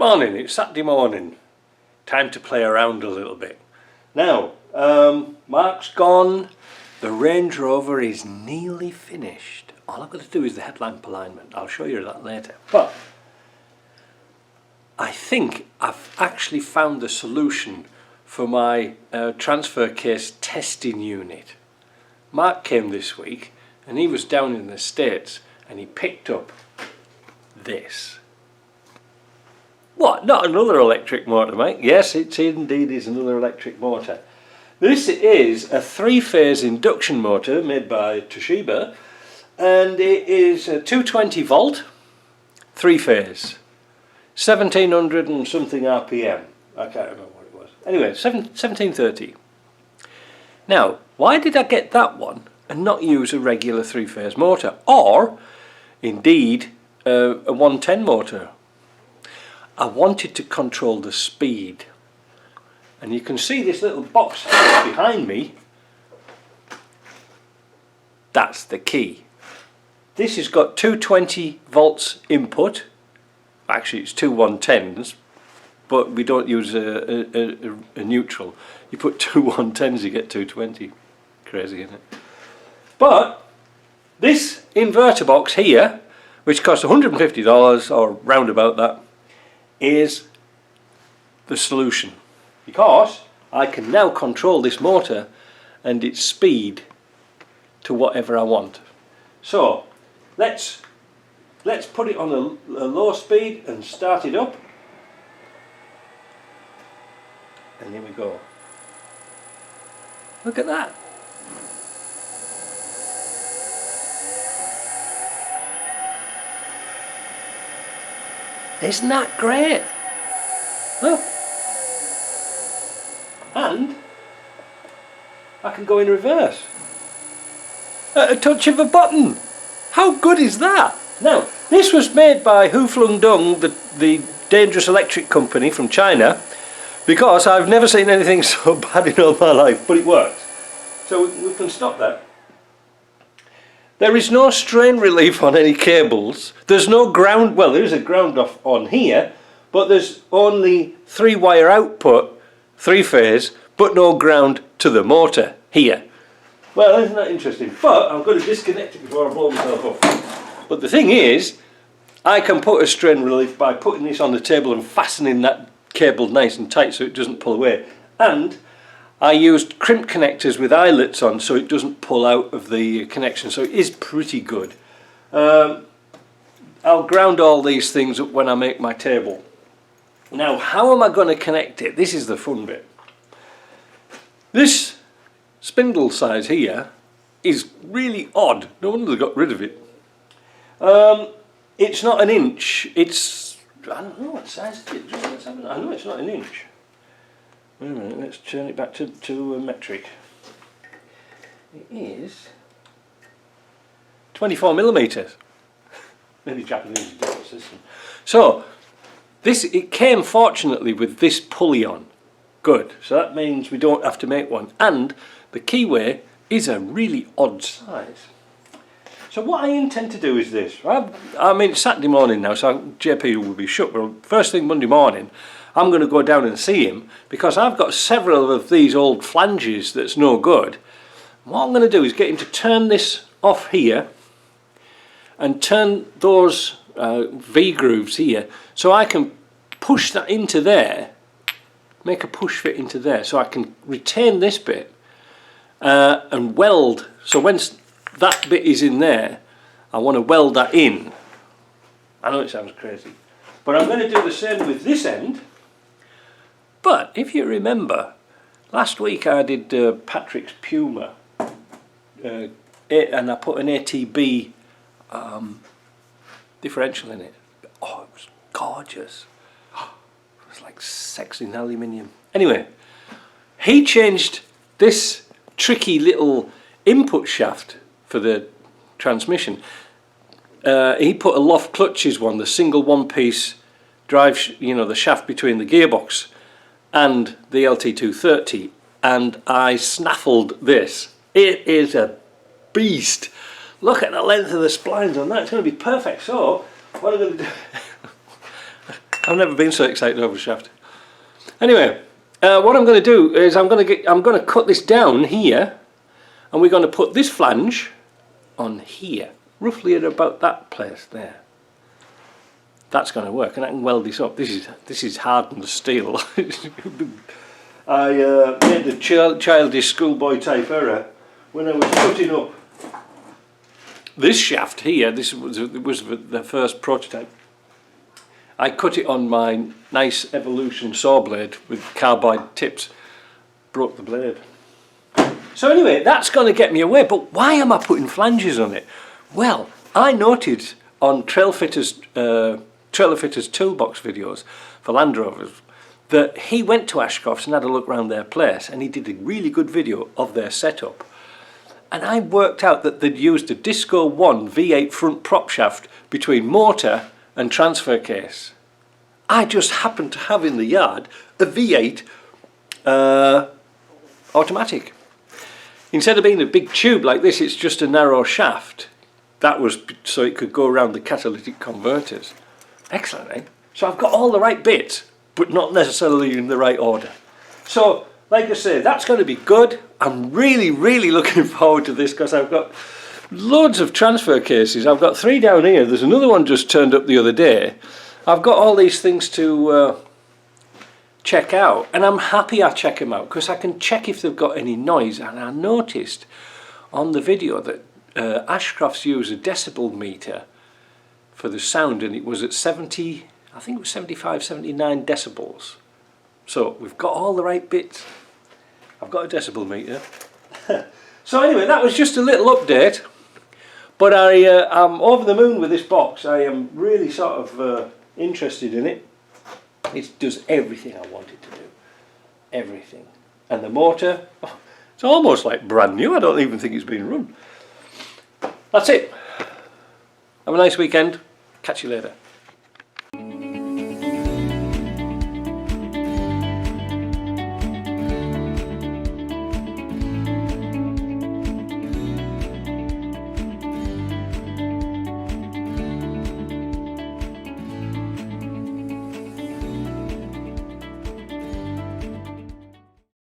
Morning, it's Saturday morning. Time to play around a little bit. Now, Mark's gone. The Range Rover is nearly finished. All I've got to do is the headlamp alignment. I'll show you that later. But I think I've actually found the solution for my transfer case testing unit. Mark came this week and he was down in the States and he picked up this. What? Not another electric motor, mate? Yes, it indeed is another electric motor. This is a 3-phase induction motor made by Toshiba, and it is a 220 volt, 3-phase, 1700 and something RPM. I can't remember what it was. Anyway, 1730. Now, why did I get that one and not use a regular 3-phase motor, or indeed a 110 motor? I wanted to control the speed, and you can see this little box behind me. That's the key. This has got 220 volts input. Actually it's two 110s, but we don't use a neutral. You put two 110s, you get 220. Crazy, isn't it? But this inverter box here, which costs $150 or round about that, is the solution, because I can now control this motor and its speed to whatever I want. So let's put it on a low speed and start it up, and here we go. Look at that. Isn't that great? Look. And I can go in reverse at a touch of a button. How good is that? Now, this was made by Hu Flung Dong, the dangerous electric company from China, because I've never seen anything so bad in all my life, but it works. So we can stop that. There is no strain relief on any cables. There's no ground, well there is a ground off on here, but there's only 3-wire output, 3-phase, but no ground to the motor here. Well, isn't that interesting? But I'm going to disconnect it before I blow myself up. But the thing is, I can put a strain relief by putting this on the table and fastening that cable nice and tight so it doesn't pull away. And I used crimp connectors with eyelets on so it doesn't pull out of the connection, so it is pretty good. I'll ground all these things up when I make my table. Now, how am I going to connect it? This is the fun bit. This spindle size here is really odd. No wonder they got rid of it. It's not an inch. It's, I don't know what size it is. I know it's not an inch. Wait a minute, let's turn it back to metric. It is 24 millimeters. Maybe Japanese different system. So it came fortunately with this pulley on. Good. So that means we don't have to make one. And the keyway is a really odd size. So what I intend to do is this. I mean, it's Saturday morning now, so JP will be shut. But first thing Monday morning, I'm going to go down and see him, because I've got several of these old flanges that's no good. What I'm going to do is get him to turn this off here and turn those V-grooves here, so I can push that into there, make a push fit into there, so I can retain this bit and weld. So once that bit is in there, I want to weld that in. I know it sounds crazy, but I'm going to do the same with this end. But if you remember, last week I did Patrick's Puma, and I put an ATB differential in it. Oh, it was gorgeous. It was like sex in aluminium. Anyway, he changed this tricky little input shaft for the transmission. He put a Loft Clutches one, the single one-piece drive, you know, the shaft between the gearbox and the LT230, and I snaffled this. It is a beast. Look at the length of the splines on that. It's going to be perfect. So what I'm going to do I've never been so excited over a shaft. Anyway, what I'm going to do is I'm going to cut this down here, and we're going to put this flange on here, roughly at about that place there. That's going to work, and I can weld this up. This is hardened steel. I made a childish schoolboy type error when I was putting up this shaft here. This was the first prototype. I cut it on my nice Evolution saw blade with carbide tips. Broke the blade. So anyway, that's going to get me away. But why am I putting flanges on it? Well, I noted on Trailer Fitters toolbox videos for Land Rovers that he went to Ashcroft's and had a look around their place, and he did a really good video of their setup. And I worked out that they'd used a Disco 1 V8 front prop shaft between motor and transfer case. I just happened to have in the yard a V8 automatic. Instead of being a big tube like this, it's just a narrow shaft. That was so it could go around the catalytic converters. Excellent, eh? So I've got all the right bits, but not necessarily in the right order. So, like I say, that's going to be good. I'm really, really looking forward to this because I've got loads of transfer cases. I've got 3 down here. There's another one just turned up the other day. I've got all these things to check out, and I'm happy I check them out because I can check if they've got any noise. And I noticed on the video that Ashcroft's use a decibel meter for the sound, and it was at 70, I think it was 75, 79 decibels. So we've got all the right bits. I've got a decibel meter. So anyway, that was just a little update. But I'm over the moon with this box. I am really sort of interested in it. It does everything I want it to do. Everything. And the motor, it's almost like brand new. I don't even think it's been run. That's it. Have a nice weekend. Catch you later.